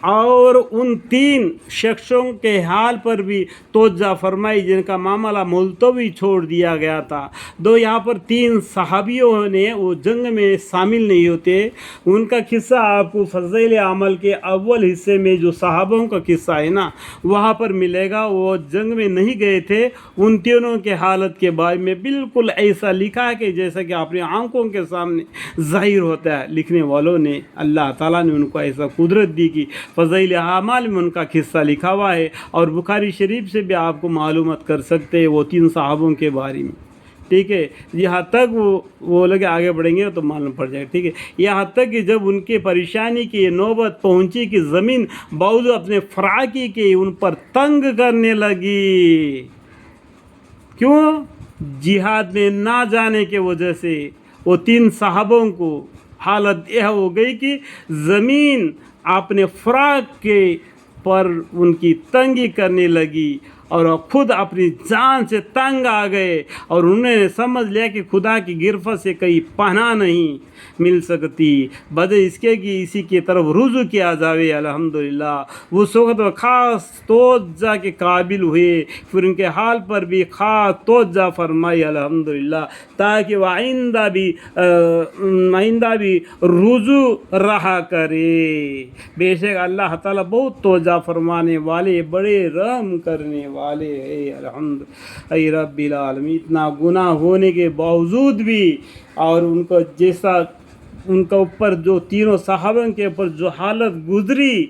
اور ان 3 شخصوں کے حال پر بھی توجہ فرمائی جن کا معاملہ ملتوی چھوڑ دیا گیا تھا. یہاں پر 3 صحابیوں نے وہ جنگ میں شامل نہیں ہوتے. ان کا قصہ آپ کو فضائل عمل کے اول حصے میں جو صحابوں کا قصہ ہے نا وہاں پر ملے گا. وہ جنگ میں نہیں گئے تھے. ان تینوں کے حالت کے بارے میں بالکل ایسا لکھا ہے کہ جیسا کہ اپنی آنکھوں کے سامنے ظاہر ہوتا ہے. لکھنے والوں نے اللہ تعالیٰ نے ان کو ایسا قدرت دی کہ فضائل اعمال میں ان کا قصہ لکھا ہوا ہے. اور بخاری شریف سے بھی آپ کو معلومات کر سکتے ہیں وہ 3 صحابوں کے بارے میں. ٹھیک ہے. یہاں تک وہ لوگ آگے بڑھیں گے تو معلوم پڑ جائے گا. ٹھیک ہے. یہاں تک کہ جب ان کے پریشانی کی نوبت پہنچی کہ زمین باوجود اپنے فراقی کے ان پر تنگ کرنے لگی. کیوں؟ جہاد میں نہ جانے کے وجہ سے وہ 3 صحابوں کو حالت یہ ہو گئی کہ زمین اپنے فراق کے پر ان کی تنگی کرنے لگی اور خود اپنی جان سے تنگ آ گئے. اور انہوں نے سمجھ لیا کہ خدا کی گرفت سے کہیں پناہ نہیں مل سکتی بجائے اس کے کہ اسی کی طرف رجوع کیا جاوے. الحمدللہ اس وقت وہ خاص توجہ کے قابل ہوئے. پھر ان کے حال پر بھی خاص توجہ فرمائی الحمدللہ تاکہ وہ آئندہ بھی رجوع رہا کرے. بے شک اللہ تعالیٰ بہت توجہ فرمانے والے بڑے رحم کرنے والے ہے. الحمد اے رب العالمین. اتنا گناہ ہونے کے باوجود بھی اور ان کو جیسا ان کے اوپر جو 3 صحابوں کے اوپر جو حالت گزری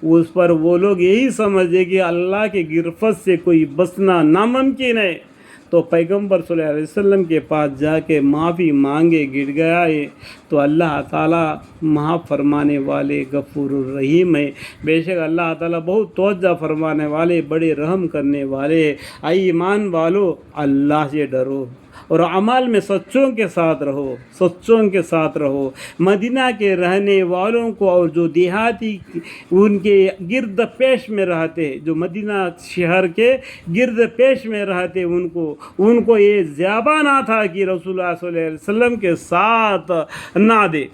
اس پر وہ لوگ یہی سمجھے کہ اللہ کے گرفت سے کوئی بچنا ناممکن ہے. تو پیغمبر صلی اللہ علیہ وسلم کے پاس جا کے معافی مانگے گڑ گیا ہے. تو اللہ تعالیٰ معاف فرمانے والے غفور الرحیم ہے. بے شک اللہ تعالیٰ بہت توجہ فرمانے والے بڑے رحم کرنے والے. اے ایمان والو اللہ سے ڈرو اور اعمال میں سچوں کے ساتھ رہو. مدینہ کے رہنے والوں کو اور جو دیہاتی ان کے گرد پیش میں رہتے جو مدینہ شہر کے گرد پیش میں رہتے ان کو یہ زیبا نہ تھا کہ رسول اللہ صلی اللہ علیہ وسلم کے ساتھ نہ دے.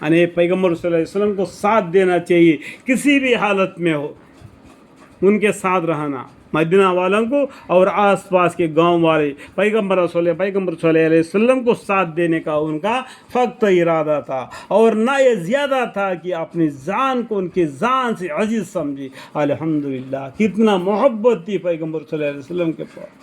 یعنی پیغمبر صلی اللہ علیہ وسلم کو ساتھ دینا چاہیے کسی بھی حالت میں ہو. ان کے ساتھ رہنا مدینہ والوں کو اور آس پاس کے گاؤں والے پیغمبر صلی اللہ علیہ وسلم کو ساتھ دینے کا ان کا فقط ارادہ تھا. اور نہ یہ زیادہ تھا کہ اپنی جان کو ان کی جان سے عزیز سمجھی. الحمدللہ کتنا محبت تھی پیغمبر صلی اللہ علیہ وسلم کے پاس.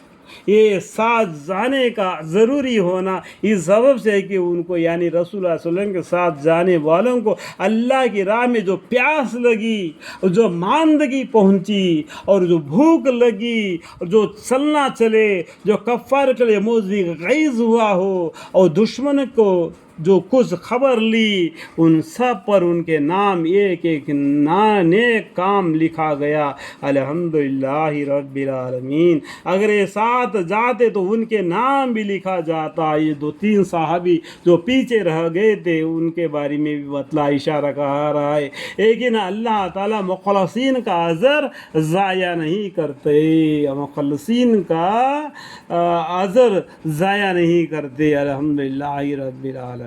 یہ ساتھ جانے کا ضروری ہونا اس سبب سے ہے کہ ان کو یعنی رسول اللہ صلی اللہ علیہ وسلم کے ساتھ جانے والوں کو اللہ کی راہ میں جو پیاس لگی جو ماندگی پہنچی اور جو بھوک لگی اور جو چلنا چلے جو کفار کے لیے موضوع غیظ ہوا ہو اور دشمن کو جو کچھ خبر لی ان سب پر ان کے نام ایک نیک کام لکھا گیا. الحمدللہ رب العالمین. اگر یہ ساتھ جاتے تو ان کے نام بھی لکھا جاتا. یہ 2-3 صحابی جو پیچھے رہ گئے تھے ان کے بارے میں بھی بتلا اشارہ کہا رہا ہے. لیکن اللہ تعالیٰ مخلصین کا اجر ضائع نہیں کرتے. مخلصین کا اجر ضائع نہیں کرتے. الحمدللہ رب العالمین.